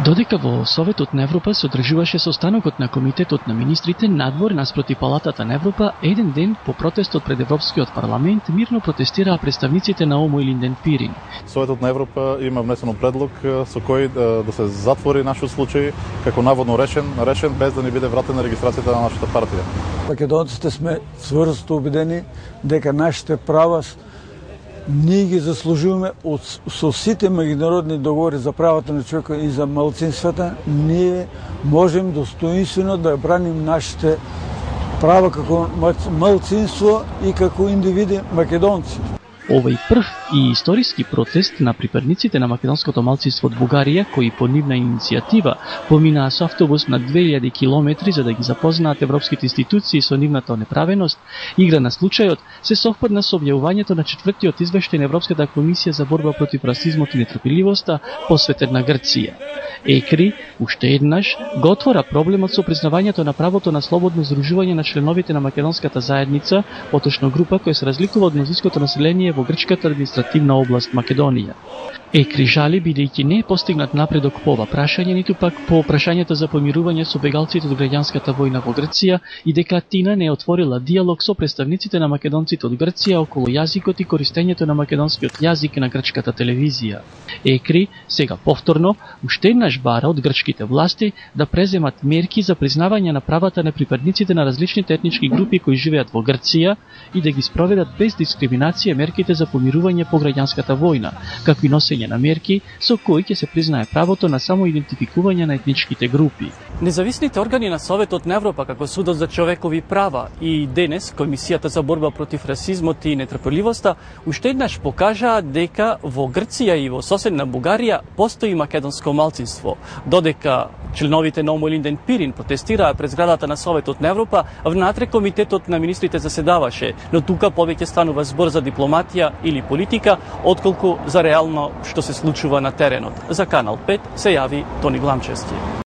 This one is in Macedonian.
Додека во Советот на Европа се одржуваше состанокот на Комитетот на министрите надвор наспроти Палатата на Европа, еден ден по протестот пред Европскиот парламент мирно протестираа представниците на ОМО и Линден Пирин. Советот на Европа има внесено предлог со кој да се затвори нашиот случај како наводно решен без да ни биде вратена регистрацијата на нашата партија. Македонците сме цврсто убедени дека нашите права ние ги заслужуваме со сите меѓународни договори за правата на човекот и за малцинствата. Ние можем достоинствено да браним нашите права како малцинство и како индивиди македонци. Овој прв и историски протест на припадниците на македонското малцинство од Бугарија, кои по нивна иницијатива поминаа со автобус на 2000 километри за да ги запознаат европските институции со нивната неправеност, игра на случајот се совпадна со објавувањето на четвртиот извештај на Европската комисија за борба против расизмот и нетрпеливоста, посветен на Грција. ЕКРИ уште еднаш го отвора проблемот со признавањето на правото на слободно здружување на членовите на македонската заедница, поточно група која се разликува од мнозинското население во грчката административна област Македонија. ЕКРИ жали бидејќи не е постигнат напредок по ова прашање, ниту пак по прашањето за помирување со бегалците од граѓанската војна во Грција и дека Атина не е отворила диалог со представниците на македонците од Грција околу јазикот и користењето на македонскиот јазик на грчката телевизија. ЕКРИ сега повторно уште еднаш бара од грчките власти да преземат мерки за признавање на правата на припадниците на различните етнички групи кои живеат во Грција и да ги спроведат без дискриминација мерките за помирување по граѓанската војна, како и носење на мерки со кои ќе се признае правото на самоидентификување на етничките групи. Независните органи на Советот на Европа, како Судот за човекови права и денес Комисијата за борба против расизмот и нетрпеливоста, уште еднаш покажаа дека во Грција и во соседна Бугарија постои македонско малцинство. Додека членовите на ОМО и Линден Пирин протестираа пред зградата на Советот на Европа, внатре Комитетот на министрите заседаваше, но тука повеќе станува збор за дипломатија или политика, отколку за реално што се случува на теренот. За Канал 5 се јави Тони Гламчевски.